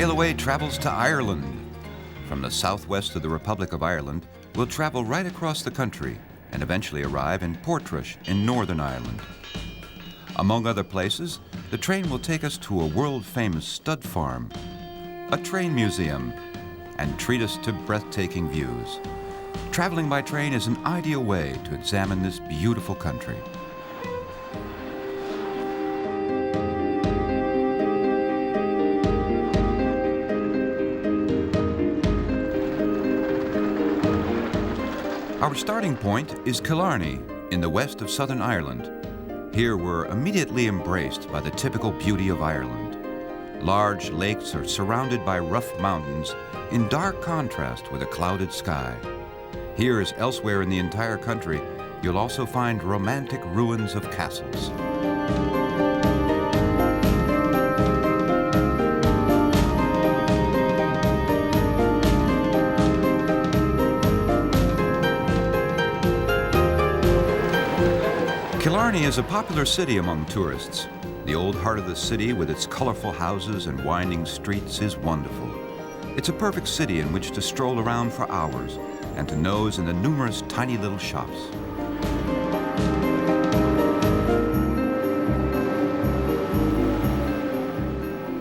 railway travels to Ireland. From the southwest of the Republic of Ireland, we'll travel right across the country and eventually arrive in Portrush in Northern Ireland. Among other places, the train will take us to a world-famous stud farm, a train museum, and treat us to breathtaking views. Traveling by train is an ideal way to examine this beautiful country. Our starting point is Killarney, in the west of Southern Ireland. Here we're immediately embraced by the typical beauty of Ireland. Large lakes are surrounded by rough mountains in dark contrast with a clouded sky. Here, as elsewhere in the entire country, you'll also find romantic ruins of castles. Killarney is a popular city among tourists. The old heart of the city with its colorful houses and winding streets is wonderful. It's a perfect city in which to stroll around for hours and to nose in the numerous tiny little shops.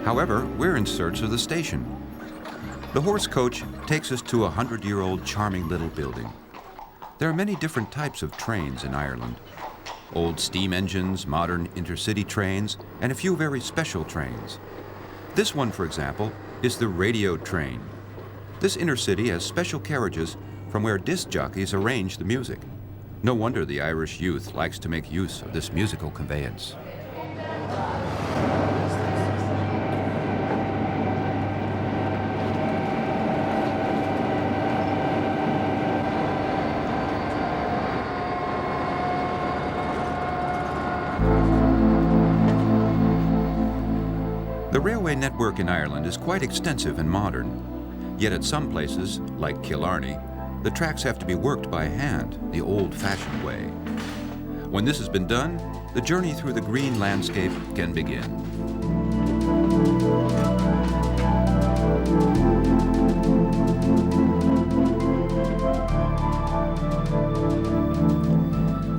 However, we're in search of the station. The horse coach takes us to a 100-year-old charming little building. There are many different types of trains in Ireland. Old steam engines, modern intercity trains, and a few very special trains. This one, for example, is the radio train. This intercity has special carriages from where disc jockeys arrange the music. No wonder the Irish youth likes to make use of this musical conveyance. The railway network in Ireland is quite extensive and modern. Yet at some places, like Killarney, the tracks have to be worked by hand, the old-fashioned way. When this has been done, the journey through the green landscape can begin.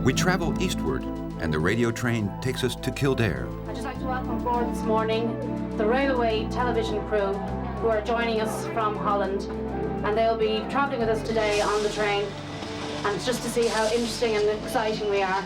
We travel eastward, and the radio train takes us to Kildare. I'd just like to welcome aboard this morning the railway television crew who are joining us from Holland, and they'll be travelling with us today on the train, and it's just to see how interesting and exciting we are.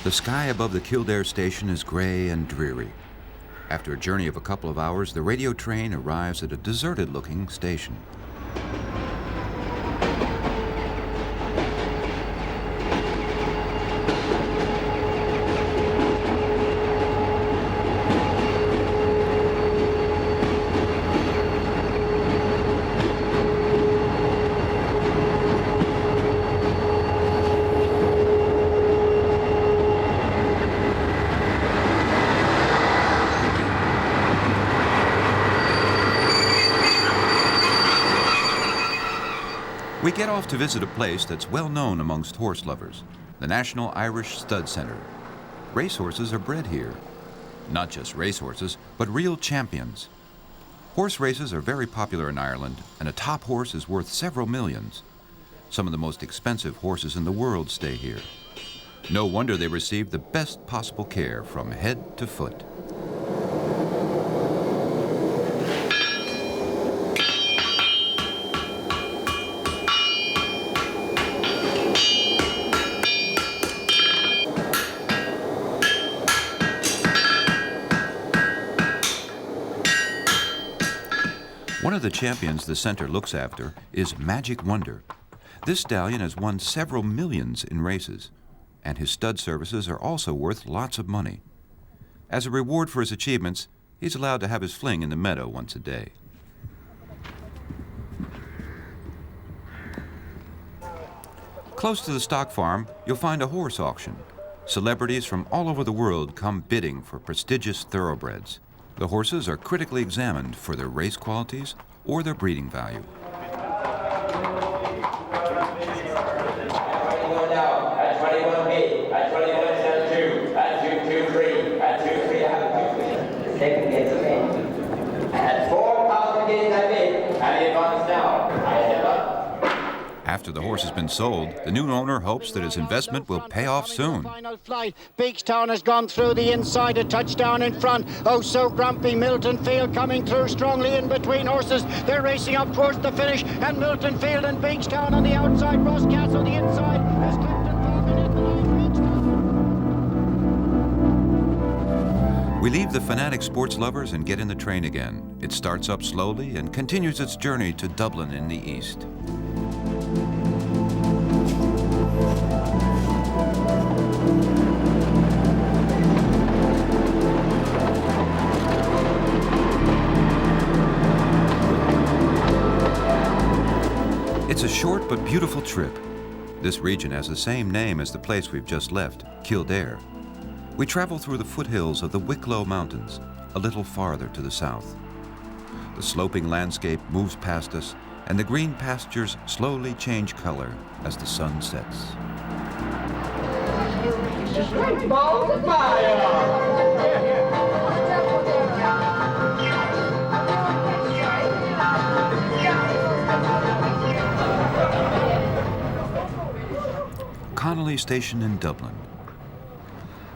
The sky above the Kildare station is gray and dreary. After a journey of a couple of hours, the radio train arrives at a deserted-looking station. We get off to visit a place that's well known amongst horse lovers, the National Irish Stud Centre. Racehorses are bred here. Not just racehorses, but real champions. Horse races are very popular in Ireland, and a top horse is worth several millions. Some of the most expensive horses in the world stay here. No wonder they receive the best possible care from head to foot. One of the champions the center looks after is Magic Wonder. This stallion has won several millions in races, and his stud services are also worth lots of money. As a reward for his achievements, he's allowed to have his fling in the meadow once a day. Close to the stock farm, you'll find a horse auction. Celebrities from all over the world come bidding for prestigious thoroughbreds. The horses are critically examined for their race qualities or their breeding value. After the horse has been sold, the new owner hopes that his investment will pay off soon. Final flight. Beachtown has gone through the inside, a touchdown in front. Oh, so grumpy. Milton Field coming through strongly in between horses. They're racing up towards the finish, and Milton Field and Beachtown on the outside. Rosscastle the inside. As Clifton Falcon at the line. Beachtown. We leave the fanatic sports lovers and get in the train again. It starts up slowly and continues its journey to Dublin in the east. It's a short but beautiful trip. This region has the same name as the place we've just left, Kildare. We travel through the foothills of the Wicklow Mountains, a little farther to the south. The sloping landscape moves past us, and the green pastures slowly change color as the sun sets. Connolly Station in Dublin.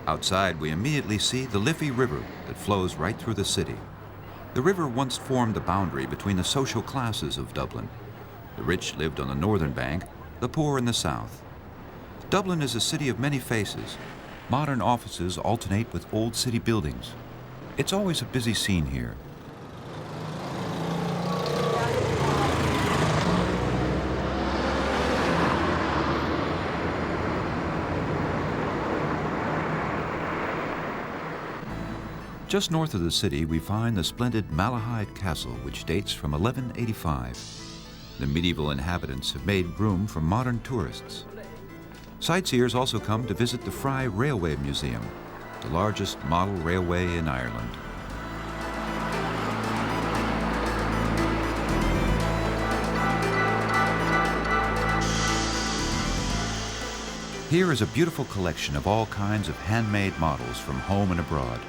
Outside, we immediately see the Liffey River that flows right through the city. The river once formed the boundary between the social classes of Dublin. The rich lived on the northern bank, the poor in the south. Dublin is a city of many faces. Modern offices alternate with old city buildings. It's always a busy scene here. Just north of the city, we find the splendid Malahide Castle, which dates from 1185. The medieval inhabitants have made room for modern tourists. Sightseers also come to visit the Fry Railway Museum, the largest model railway in Ireland. Here is a beautiful collection of all kinds of handmade models from home and abroad.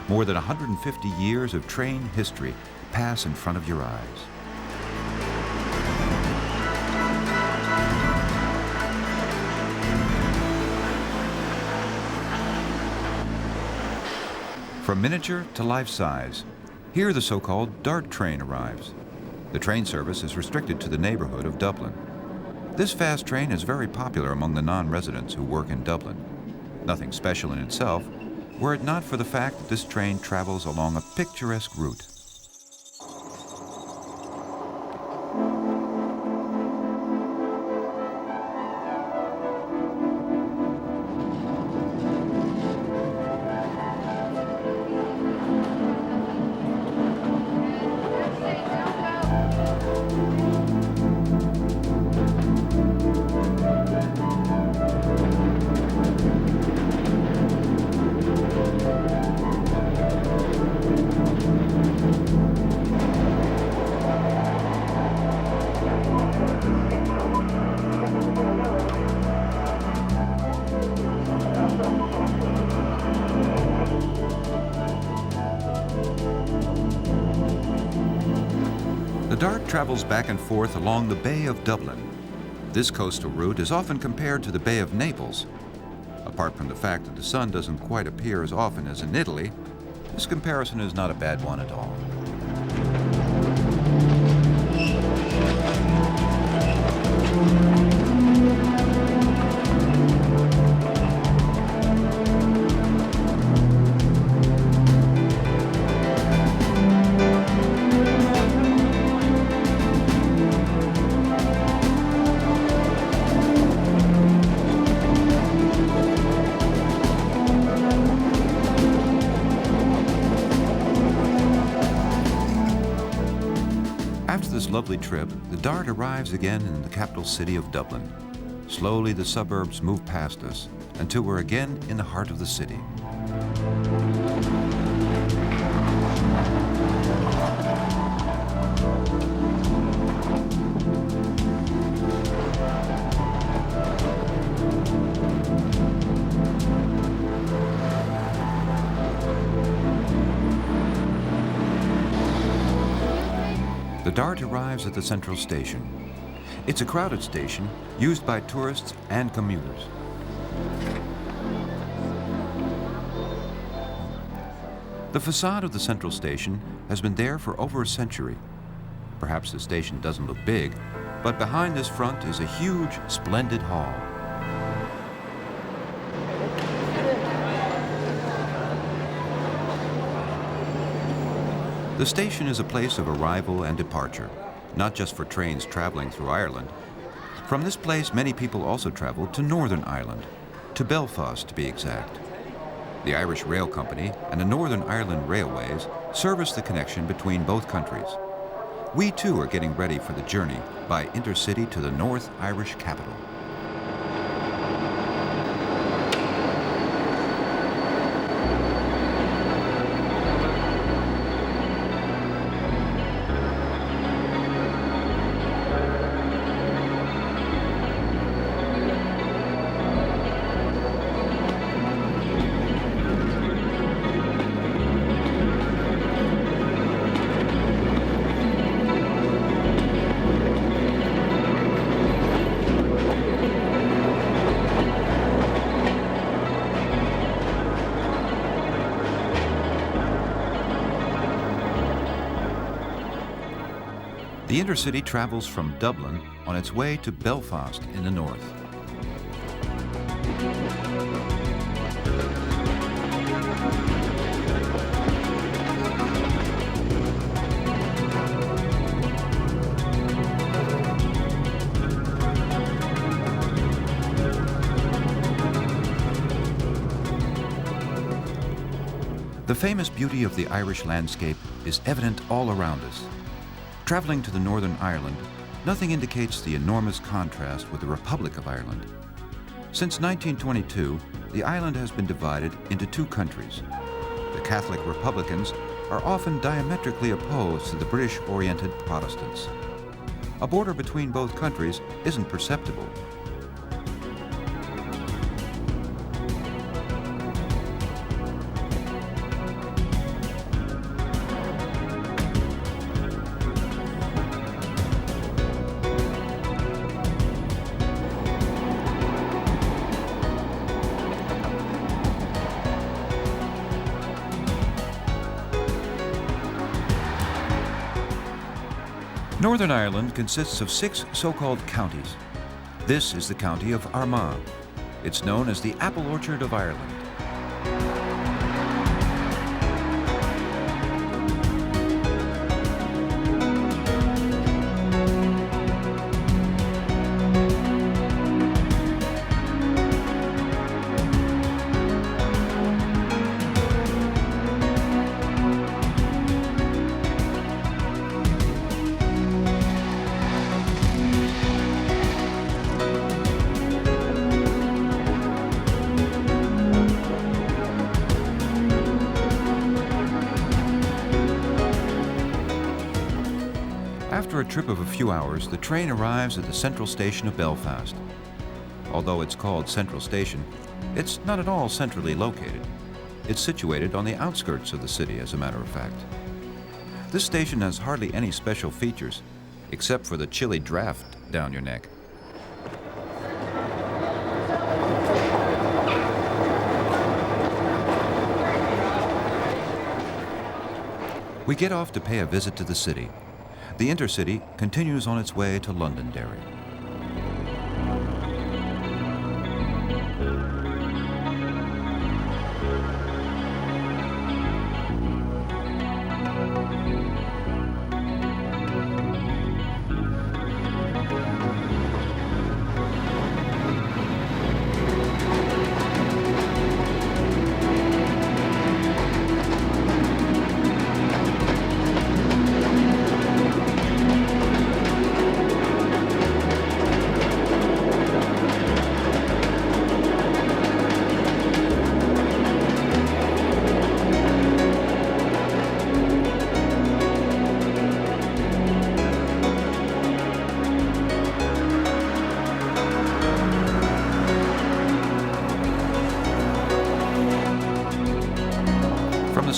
More than 150 years of train history pass in front of your eyes. From miniature to life size, here the so-called Dart train arrives. The train service is restricted to the neighborhood of Dublin. This fast train is very popular among the non-residents who work in Dublin. Nothing special in itself, were it not for the fact that this train travels along a picturesque route. The Dart travels back and forth along the Bay of Dublin. This coastal route is often compared to the Bay of Naples. Apart from the fact that the sun doesn't quite appear as often as in Italy, this comparison is not a bad one at all. lovely trip, the Dart arrives again in the capital city of Dublin. Slowly, the suburbs move past us until we're again in the heart of the city. The Dart arrives at the central station. It's a crowded station used by tourists and commuters. The facade of the central station has been there for over a century. Perhaps the station doesn't look big, but behind this front is a huge, splendid hall. The station is a place of arrival and departure, not just for trains traveling through Ireland. From this place, many people also travel to Northern Ireland, to Belfast to be exact. The Irish Rail Company and the Northern Ireland Railways service the connection between both countries. We too are getting ready for the journey by intercity to the North Irish capital. The intercity travels from Dublin on its way to Belfast in the north. The famous beauty of the Irish landscape is evident all around us. Traveling to the Northern Ireland, nothing indicates the enormous contrast with the Republic of Ireland. Since 1922, the island has been divided into two countries. The Catholic Republicans are often diametrically opposed to the British-oriented Protestants. A border between both countries isn't perceptible. Northern Ireland consists of 6 so-called counties. This is the county of Armagh. It's known as the Apple Orchard of Ireland. After a trip of a few hours, the train arrives at the central station of Belfast. Although it's called Central Station, it's not at all centrally located. It's situated on the outskirts of the city, as a matter of fact. This station has hardly any special features, except for the chilly draft down your neck. We get off to pay a visit to the city. The intercity continues on its way to Londonderry.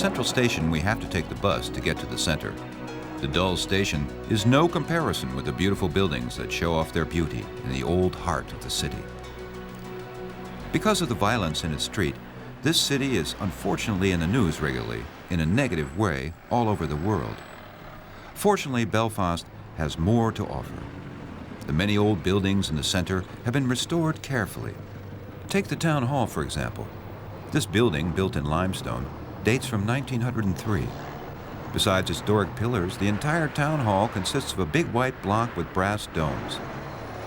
central station, we have to take the bus to get to the center. The dull station is no comparison with the beautiful buildings that show off their beauty in the old heart of the city. Because of the violence in its street, this city is unfortunately in the news regularly, in a negative way, all over the world. Fortunately, Belfast has more to offer. The many old buildings in the center have been restored carefully. Take the town hall, for example. This building, built in limestone, dates from 1903. Besides its Doric pillars, the entire town hall consists of a big white block with brass domes.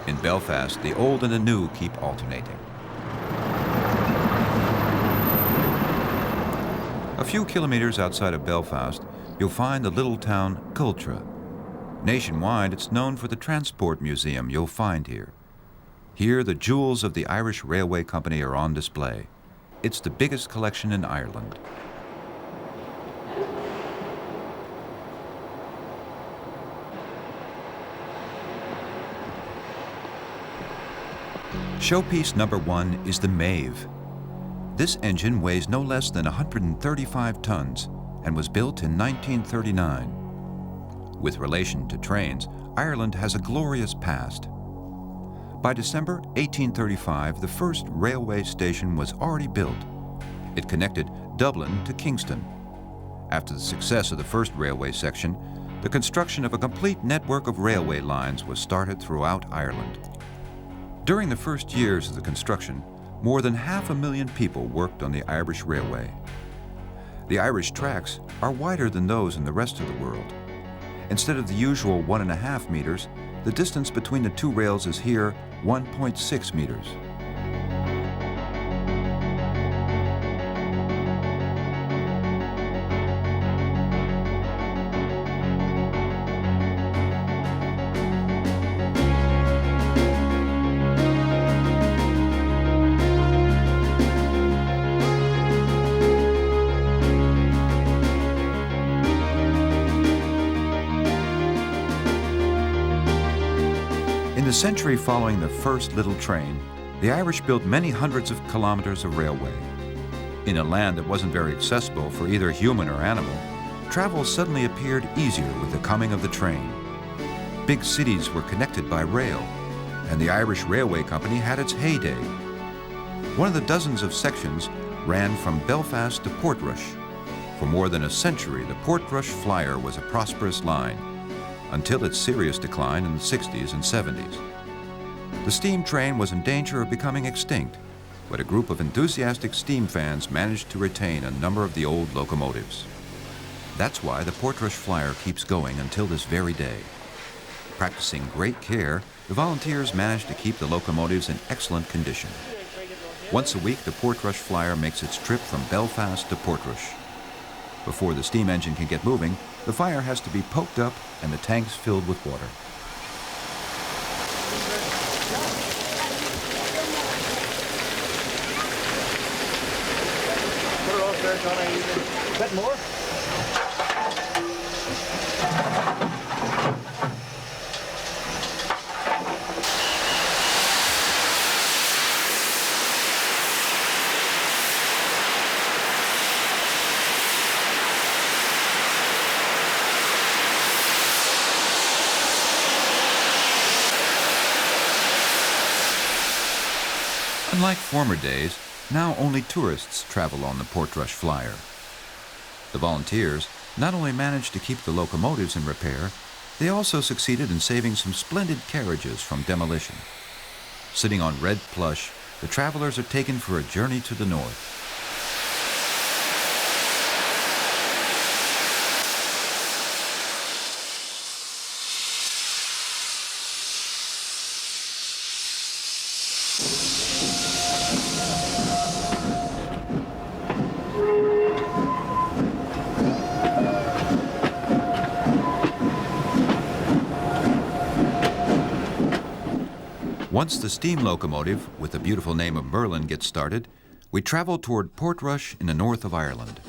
In Belfast, the old and the new keep alternating. A few kilometers outside of Belfast, you'll find the little town Cultra. Nationwide, it's known for the transport museum you'll find here. Here, the jewels of the Irish Railway Company are on display. It's the biggest collection in Ireland. Showpiece number 1 is the Maeve. This engine weighs no less than 135 tons and was built in 1939. With relation to trains, Ireland has a glorious past. By December 1835, the first railway station was already built. It connected Dublin to Kingston. After the success of the first railway section, the construction of a complete network of railway lines was started throughout Ireland. During the first years of the construction, more than 500,000 people worked on the Irish Railway. The Irish tracks are wider than those in the rest of the world. Instead of the usual 1.5 meters, the distance between the two rails is here 1.6 meters. In the century following the first little train, the Irish built many hundreds of kilometers of railway. In a land that wasn't very accessible for either human or animal, travel suddenly appeared easier with the coming of the train. Big cities were connected by rail, and the Irish Railway Company had its heyday. One of the dozens of sections ran from Belfast to Portrush. For more than a century, the Portrush Flyer was a prosperous line, until its serious decline in the 60s and 70s. The steam train was in danger of becoming extinct, but a group of enthusiastic steam fans managed to retain a number of the old locomotives. That's why the Portrush Flyer keeps going until this very day. Practicing great care, the volunteers managed to keep the locomotives in excellent condition. Once a week, the Portrush Flyer makes its trip from Belfast to Portrush. Before the steam engine can get moving, the fire has to be poked up and the tanks filled with water. Put her off there, John. A bit more. Unlike former days, now only tourists travel on the Portrush Flyer. The volunteers not only managed to keep the locomotives in repair, they also succeeded in saving some splendid carriages from demolition. Sitting on red plush, the travelers are taken for a journey to the north. Once the steam locomotive, with the beautiful name of Merlin, gets started, we travel toward Portrush in the north of Ireland.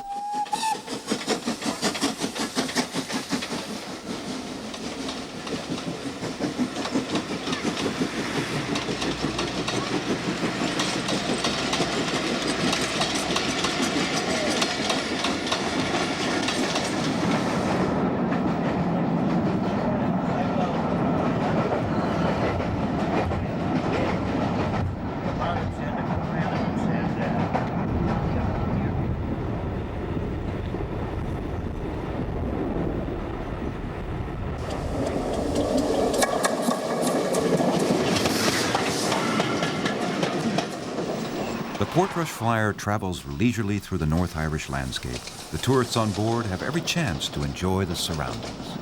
Portrush flyer travels leisurely through the North Irish landscape. The tourists on board have every chance to enjoy the surroundings.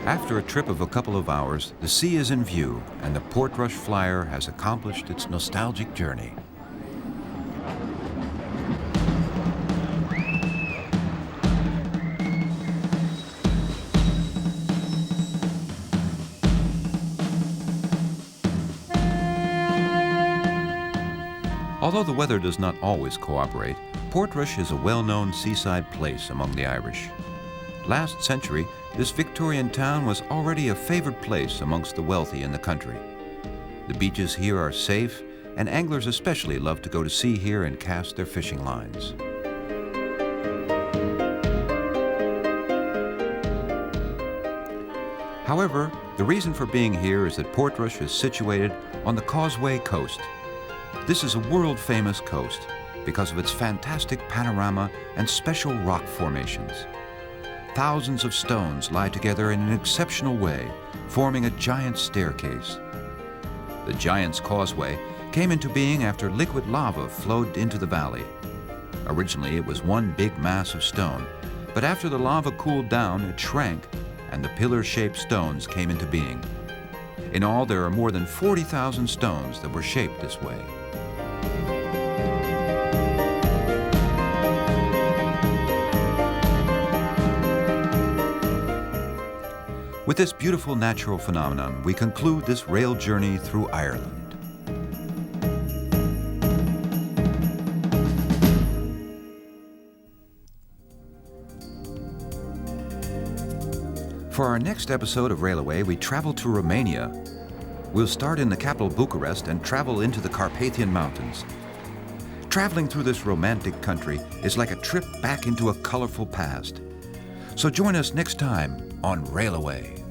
After a trip of a couple of hours, the sea is in view, and the Portrush flyer has accomplished its nostalgic journey. Although the weather does not always cooperate, Portrush is a well-known seaside place among the Irish. Last century, this Victorian town was already a favored place amongst the wealthy in the country. The beaches here are safe, and anglers especially love to go to sea here and cast their fishing lines. However, the reason for being here is that Portrush is situated on the Causeway Coast. This is a world-famous coast because of its fantastic panorama and special rock formations. Thousands of stones lie together in an exceptional way, forming a giant staircase. The Giant's Causeway came into being after liquid lava flowed into the valley. Originally, it was one big mass of stone, but after the lava cooled down, it shrank, and the pillar-shaped stones came into being. In all, there are more than 40,000 stones that were shaped this way. With this beautiful natural phenomenon, we conclude this rail journey through Ireland. For our next episode of Railway, we travel to Romania. We'll start in the capital Bucharest and travel into the Carpathian Mountains. Traveling through this romantic country is like a trip back into a colorful past. So join us next time on Railway.